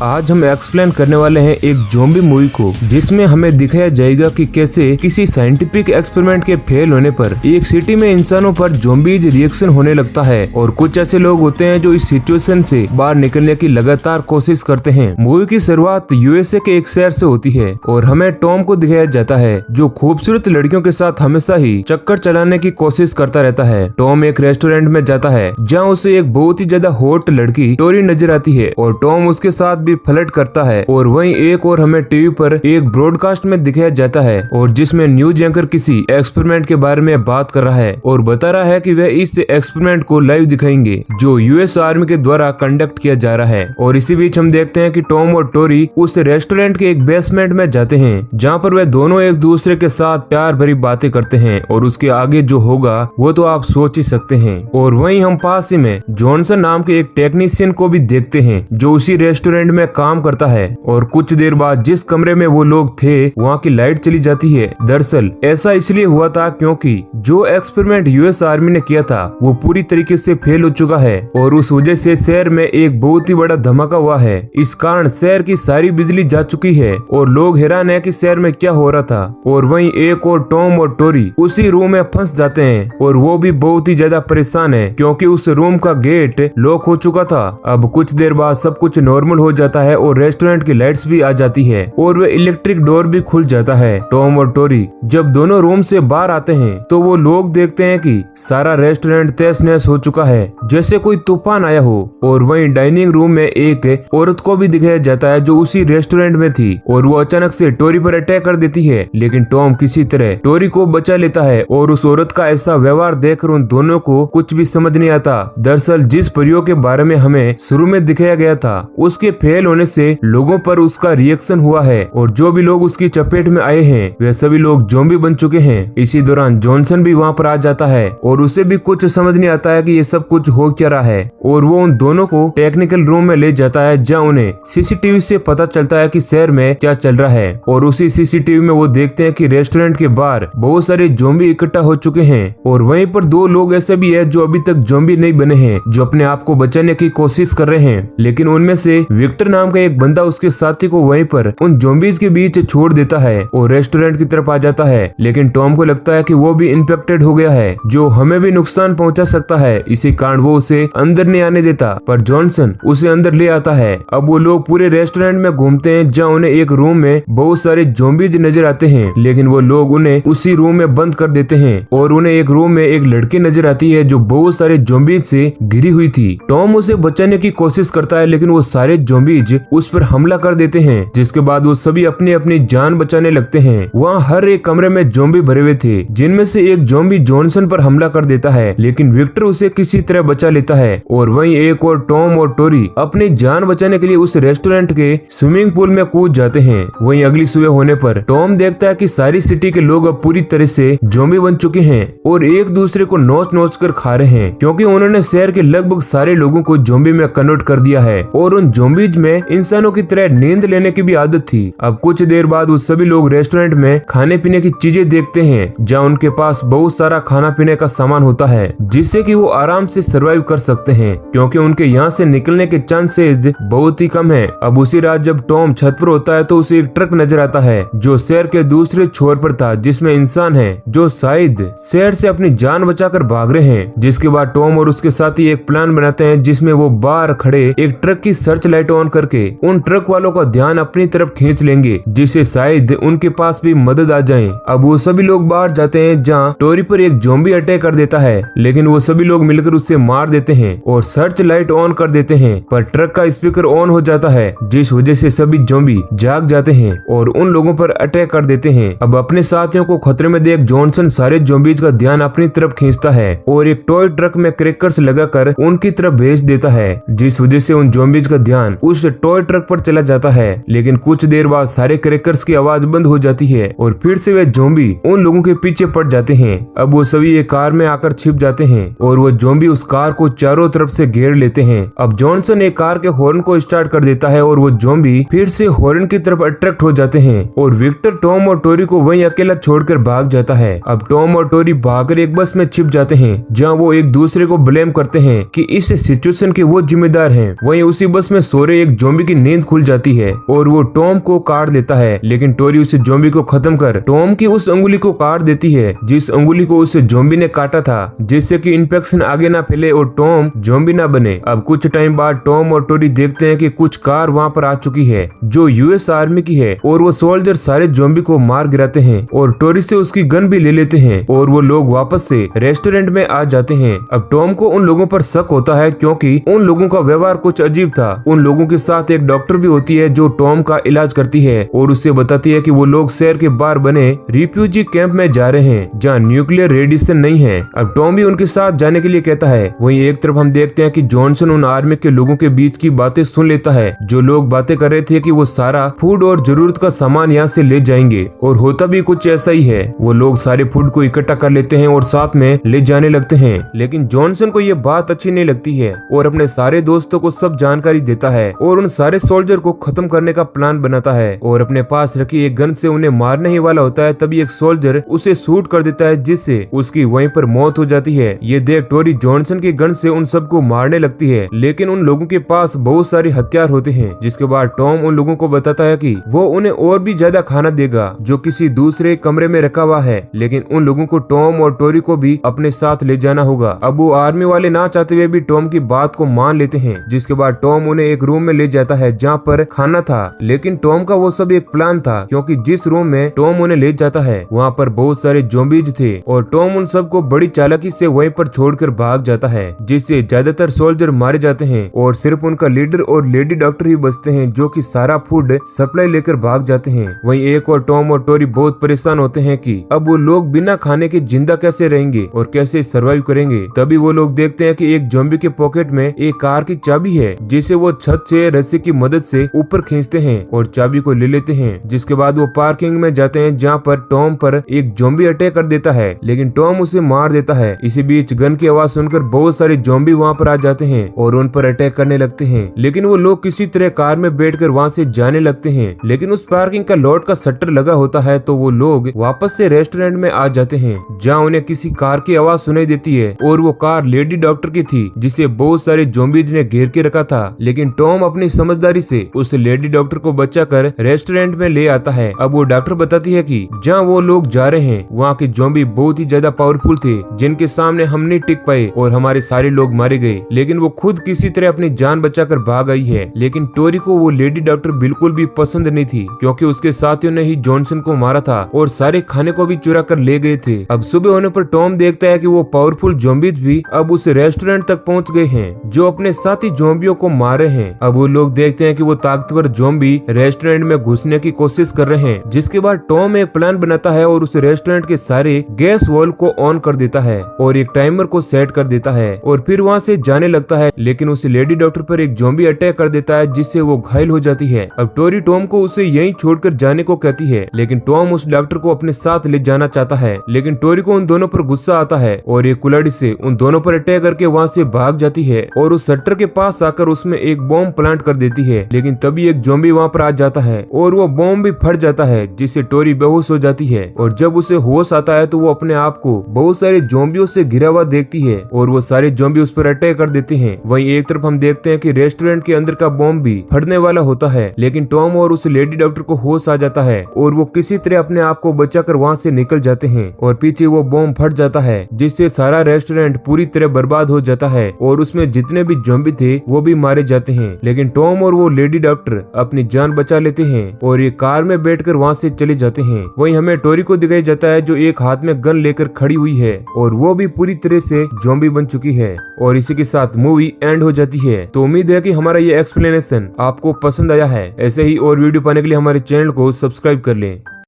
आज हम एक्सप्लेन करने वाले हैं एक ज़ॉम्बी मूवी को, जिसमें हमें दिखाया जाएगा कि कैसे किसी साइंटिफिक एक्सपेरिमेंट के फेल होने पर एक सिटी में इंसानों पर ज़ॉम्बीज रिएक्शन होने लगता है और कुछ ऐसे लोग होते हैं जो इस सिचुएशन से बाहर निकलने की लगातार कोशिश करते हैं। मूवी की शुरुआत यूएसए के एक शहर से होती है और हमें टॉम को दिखाया जाता है जो खूबसूरत लड़कियों के साथ हमेशा ही चक्कर चलाने की कोशिश करता रहता है। टॉम एक रेस्टोरेंट में जाता है जहाँ उसे एक बहुत ही ज्यादा हॉट लड़की टोरी नजर आती है और टॉम उसके साथ भी फ्लर्ट करता है। और वहीं एक और हमें टीवी पर एक ब्रॉडकास्ट में दिखाया जाता है और जिसमें न्यूज एंकर किसी एक्सपेरिमेंट के बारे में बात कर रहा है और बता रहा है कि वह इस एक्सपेरिमेंट को लाइव दिखाएंगे जो यूएस आर्मी के द्वारा कंडक्ट किया जा रहा है। और इसी बीच हम देखते हैं कि टॉम और टोरी उस रेस्टोरेंट के एक बेसमेंट में जाते हैं जहाँ पर वह दोनों एक दूसरे के साथ प्यार भरी बातें करते हैं और उसके आगे जो होगा वो तो आप सोच ही सकते हैं। और वहीं हम पास ही में जॉनसन नाम के एक टेक्नीशियन को भी देखते हैं जो उसी रेस्टोरेंट में काम करता है। और कुछ देर बाद जिस कमरे में वो लोग थे वहाँ की लाइट चली जाती है। दरअसल ऐसा इसलिए हुआ था क्योंकि जो एक्सपेरिमेंट यूएस आर्मी ने किया था वो पूरी तरीके से फेल हो चुका है और उस वजह से शहर में एक बहुत ही बड़ा धमाका हुआ है। इस कारण शहर की सारी बिजली जा चुकी है और लोग हैरान है कि शहर में क्या हो रहा था। और वहीं एक और टॉम और टोरी उसी रूम में फंस जाते हैं और वो भी बहुत ही ज्यादा परेशान है क्योंकि उस रूम का गेट लॉक हो चुका था। अब कुछ देर बाद सब कुछ नॉर्मल हो जाता है और रेस्टोरेंट की लाइट्स भी आ जाती है और वह इलेक्ट्रिक डोर भी खुल जाता है। टॉम और टोरी जब दोनों रूम से बाहर आते हैं तो वो लोग देखते हैं कि सारा रेस्टोरेंट तहस नहस हो चुका है जैसे कोई तूफान आया हो। और वहीं डाइनिंग रूम में एक औरत को भी दिखाया जाता है जो उसी रेस्टोरेंट में थी और वो अचानक से टोरी पर अटैक कर देती है, लेकिन टॉम किसी तरह टोरी को बचा लेता है और उस औरत का ऐसा व्यवहार देखकर उन दोनों को कुछ भी समझ नहीं आता। दरअसल जिस प्रयोग के बारे में हमें शुरू में दिखाया गया था उसके फेल होने से लोगों पर उसका रिएक्शन हुआ है और जो भी लोग उसकी चपेट में आए हैं वे सभी लोग ज़ॉम्बी बन चुके हैं। इसी दौरान जॉनसन भी वहाँ पर आ जाता है और उसे भी कुछ समझ नहीं आता है कि ये सब कुछ हो क्या रहा है और वो उन दोनों को टेक्निकल रूम में ले जाता है जहाँ उन्हें सीसीटीवी से पता चलता है कि शहर में क्या चल रहा है। और उसी सीसीटीवी में वो देखते हैं कि रेस्टोरेंट के बाहर बहुत सारे ज़ॉम्बी इकट्ठा हो चुके हैं और वहीं पर दो लोग ऐसे भी है जो अभी तक ज़ॉम्बी नहीं बने हैं जो अपने आप को बचाने की कोशिश कर रहे हैं। लेकिन उनमें से विक्टर नाम का एक बंदा उसके साथी को वहीं पर उन ज़ॉम्बीज के बीच छोड़ देता है और रेस्टोरेंट की तरफ आ जाता है। लेकिन टॉम को लगता है कि वो भी इन्फेक्टेड हो गया है जो हमें भी नुकसान पहुंचा सकता है, इसी कारण वो उसे अंदर नहीं आने देता, पर जॉनसन उसे अंदर ले आता है। अब वो लोग पूरे रेस्टोरेंट में घूमते हैं जहाँ उन्हें एक रूम में बहुत सारे ज़ॉम्बीज नजर आते हैं, लेकिन वो लोग उन्हें उसी रूम में बंद कर देते हैं और उन्हें एक रूम में एक लड़की नजर आती है जो बहुत सारे ज़ॉम्बीज से घिरी हुई थी। टॉम उसे बचाने की कोशिश करता है लेकिन वो सारे ज़ॉम्बीज उस पर हमला कर देते हैं, जिसके बाद वो सभी अपनी अपनी जान बचाने लगते हैं। वहाँ हर एक कमरे में ज़ॉम्बी भरे हुए थे जिनमें से एक ज़ॉम्बी जॉनसन पर हमला कर देता है, लेकिन विक्टर उसे किसी तरह बचा लेता है। और वहीं एक और टॉम और टोरी अपनी जान बचाने के लिए उस रेस्टोरेंट के स्विमिंग पूल में कूद जाते हैं। वहीं अगली सुबह होने पर टॉम देखता है कि सारी सिटी के लोग अब पूरी तरह से ज़ॉम्बी बन चुके हैं और एक दूसरे को नोच नोच कर खा रहे हैं क्योंकि उन्होंने शहर के लगभग सारे लोगों को ज़ॉम्बी में कन्वर्ट कर दिया है और उन ज़ॉम्बीज में इंसानों की तरह नींद लेने की भी आदत थी। अब कुछ देर बाद वो सभी लोग रेस्टोरेंट में खाने पीने की चीजें देखते हैं जहाँ उनके पास बहुत सारा खाना पीने का सामान होता है जिससे कि वो आराम से सरवाइव कर सकते हैं क्योंकि उनके यहाँ से निकलने के चांसेस बहुत ही कम है। अब उसी रात जब टॉम छत पर होता है तो उसे एक ट्रक नजर आता है जो शहर के दूसरे छोर पर था जिसमें इंसान है जो शायद शहर से अपनी जान बचाकर भाग रहे हैं। जिसके बाद टॉम और उसके साथी एक प्लान बनाते हैं जिसमें वो बाहर खड़े एक ट्रक की सर्च लाइट ऑन करके उन ट्रक वालों का ध्यान अपनी तरफ खींच लेंगे जिससे शायद उनके पास भी मदद आ जाए। अब वो सभी लोग बाहर जाते हैं जहाँ टोरी पर एक ज़ॉम्बी अटैक कर देता है, लेकिन वो सभी लोग मिलकर उससे मार देते हैं और सर्च लाइट ऑन कर देते हैं, पर ट्रक का स्पीकर ऑन हो जाता है जिस वजह से सभी ज़ॉम्बी जाग जाते हैं और उन लोगों पर अटैक कर देते हैं। अब अपने साथियों को खतरे में देख जॉनसन सारे ज़ॉम्बीज का ध्यान अपनी तरफ खींचता है और एक टॉय ट्रक में क्रैकर्स लगाकर उनकी तरफ भेज देता है जिस वजह से उन ज़ॉम्बीज का ध्यान उस टॉय ट्रक पर चला जाता है। लेकिन कुछ देर बाद सारे क्रैकर्स की आवाज बंद हो जाती है और फिर से वे ज़ॉम्बी उन लोगों के पीछे पड़ जाते हैं। अब वो सभी एक कार में आकर छिप जाते हैं और वो ज़ॉम्बी उस कार को चारों तरफ से घेर लेते हैं। अब जॉनसन एक कार के हॉर्न को स्टार्ट कर देता है और वो ज़ॉम्बी फिर से हॉर्न की तरफ अट्रैक्ट हो जाते हैं और विक्टर टॉम और टोरी को वहीं अकेला छोड़कर भाग जाता है। अब टॉम और टोरी भागकर एक बस में छिप जाते हैं जहाँ वो एक दूसरे को ब्लेम करते हैं कि इस सिचुएशन के वो जिम्मेदार हैं। वहीं उसी बस में सो रहे एक ज़ॉम्बी की नींद खुल जाती है और वो टॉम को काट देता है, लेकिन टोरी उस ज़ॉम्बी को खत्म कर टॉम की उस अंगुली को काट देती है जिस अंगुली को उस ज़ॉम्बी ने काटा था, जिससे कि इन्फेक्शन आगे ना फैले और टॉम ज़ॉम्बी ना बने। अब कुछ टाइम बाद टॉम और टोरी देखते हैं कि कुछ कार वहाँ पर आ चुकी है जो यूएस आर्मी की है और वो सोल्जर सारे ज़ॉम्बी को मार गिराते हैं और टोरी से उसकी गन भी ले लेते हैं और वो लोग वापस से रेस्टोरेंट में आ जाते हैं। अब टॉम को उन लोगों पर शक होता है क्योंकि उन लोगों का व्यवहार कुछ अजीब था। उन लोगों के साथ एक डॉक्टर भी होती है जो टॉम का इलाज करती है और उससे बताती है कि वो लोग शहर के बाहर बने रिफ्यूजी कैंप में जा रहे हैं जहाँ न्यूक्लियर रेडिएशन नहीं है। अब टॉम भी उनके साथ जाने के लिए कहता है। वहीं एक तरफ हम देखते हैं कि जॉनसन उन आर्मी के लोगों के बीच की बातें सुन लेता है जो लोग बातें कर रहे थे कि वो सारा फूड और जरूरत का सामान यहाँ से ले जाएंगे और होता भी कुछ ऐसा ही है। वो लोग सारे फूड को इकट्ठा कर लेते हैं और साथ में ले जाने लगते हैं, लेकिन जॉनसन को ये बात अच्छी नहीं लगती है और अपने सारे दोस्तों को सब जानकारी देता है और उन सारे सोल्जर को खत्म करने का प्लान बनाता है और अपने पास रखी एक गन से उन्हें मारने ही वाला होता है। तभी एक सोल्जर उसे शूट कर देता है जिससे उसकी वहीं पर मौत हो जाती है। ये देख टोरी जॉनसन की गन से उन सबको मारने लगती है, लेकिन उन लोगों के पास बहुत सारे हथियार होते हैं। जिसके बाद टॉम उन लोगों को बताता है कि वो उन्हें और भी ज्यादा खाना देगा जो किसी दूसरे कमरे में रखा हुआ है, लेकिन उन लोगों को टॉम और टोरी को भी अपने साथ ले जाना होगा। अब वो आर्मी वाले ना चाहते हुए भी टॉम की बात को मान लेते हैं। जिसके बाद टॉम उन्हें एक रूम में ले जाता है जहाँ पर खाना था, लेकिन टॉम का वो सब एक प्लान था क्योंकि जिस रूम में टॉम उन्हें ले जाता है वहाँ पर बहुत सारे ज़ॉम्बीज थे और टॉम उन सबको बड़ी चालाकी से वहीं पर छोड़कर भाग जाता है, जिससे ज्यादातर सोल्जर मारे जाते हैं और सिर्फ उनका लीडर और लेडी डॉक्टर ही बचते हैं जो कि सारा फूड सप्लाई लेकर भाग जाते हैं। वहीं एक और टॉम और टोरी बहुत परेशान होते हैं कि अब वो लोग बिना खाने के जिंदा कैसे रहेंगे और कैसे सर्वाइव करेंगे। तभी वो लोग देखते हैं कि एक ज़ॉम्बी के पॉकेट में एक कार की चाबी है जिसे वो छत से रस्सी की मदद से ऊपर खींचते हैं और चाबी को ले लेते हैं। जिसके बाद वो पार्किंग में जाते हैं जहाँ पर टॉम पर एक ज़ॉम्बी अटैक कर देता है, लेकिन टॉम उसे मार देता है। इसी बीच गन की आवाज सुनकर बहुत सारे ज़ॉम्बी वहाँ पर आ जाते हैं और उन पर अटैक करने लगते हैं, लेकिन वो लोग किसी तरह कार में बैठकर वहाँ से जाने लगते हैं। लेकिन उस पार्किंग का लॉट का शटर लगा होता है तो वो लोग वापस से रेस्टोरेंट में आ जाते हैं जहाँ उन्हें किसी कार की आवाज सुनाई देती है और वो कार लेडी डॉक्टर की थी जिसे बहुत सारे ज़ॉम्बीज ने घेर के रखा था। लेकिन टॉम अपनी समझदारी से उस लेडी डॉक्टर को बचाकर रेस्टोरेंट में ले आता है। अब वो डॉक्टर बताती है कि जहाँ वो लोग जा रहे हैं वहाँ के ज़ॉम्बी बहुत ही ज्यादा पावरफुल थे जिनके सामने हम नहीं टिक पाए और हमारे सारे लोग मारे गए, लेकिन वो खुद किसी तरह अपनी जान बचाकर भाग आई है। लेकिन टोरी को वो लेडी डॉक्टर बिल्कुल भी पसंद नहीं थी क्योंकि उसके साथियों ने ही जॉनसन को मारा था और सारे खाने को भी चुरा कर ले गए थे। अब सुबह होने पर टॉम देखता है कि वो पावरफुल ज़ॉम्बीज भी अब उस रेस्टोरेंट तक पहुंच गए हैं जो अपने साथी ज़ॉम्बियों को मार रहे हैं। अब वो लोग देखते हैं कि वो ताकतवर ज़ॉम्बी रेस्टोरेंट में घुसने की कोशिश कर रहे हैं। जिसके बाद टॉम एक प्लान बनाता है और उस रेस्टोरेंट के सारे गैस वॉल्व को ऑन कर देता है और एक टाइमर को सेट कर देता है और फिर वहाँ से जाने लगता है, लेकिन उस लेडी डॉक्टर पर एक ज़ॉम्बी अटैक कर देता है जिससे वो घायल हो जाती है। अब टोरी टॉम को उसे यहीं छोड़कर जाने को कहती है, लेकिन टॉम उस डॉक्टर को अपने साथ ले जाना चाहता है, लेकिन टोरी को उन दोनों पर गुस्सा आता है और एक कुल्हाड़ी से उन दोनों पर अटैक करके वहाँ से भाग जाती है और उस शटर के पास आकर उसमें एक बॉम्ब प्लांट कर देती है। लेकिन तभी एक ज़ॉम्बी वहाँ पर आ जाता है और वो बॉम्ब भी फट जाता है जिससे टोरी बेहोश हो जाती है और जब उसे होश आता है तो वो अपने आप को बहुत सारे ज़ॉम्बियों से घिरा हुआ देखती है और वो सारे ज़ॉम्बी उस पर अटैक कर देते हैं। वहीं एक तरफ हम देखते हैं कि रेस्टोरेंट के अंदर का बॉम्ब भी फटने वाला होता है, लेकिन टॉम और उस लेडी डॉक्टर को होश आ जाता है और वो किसी तरह अपने आप को बचाकर वहाँ से निकल जाते हैं और पीछे वो बॉम्ब फट जाता है जिससे सारा रेस्टोरेंट पूरी तरह बर्बाद हो जाता है और उसमें जितने भी ज़ॉम्बी थे वो भी मारे जाते हैं। लेकिन टॉम और वो लेडी डॉक्टर अपनी जान बचा लेते हैं और ये कार में बैठकर वहाँ से चले जाते हैं। वहीं हमें टोरी को दिखाया जाता है जो एक हाथ में गन लेकर खड़ी हुई है और वो भी पूरी तरह से ज़ॉम्बी बन चुकी है और इसी के साथ मूवी एंड हो जाती है। तो उम्मीद है कि हमारा ये एक्सप्लेनेशन आपको पसंद आया है। ऐसे ही और वीडियो पाने के लिए हमारे चैनल को सब्सक्राइब कर लें।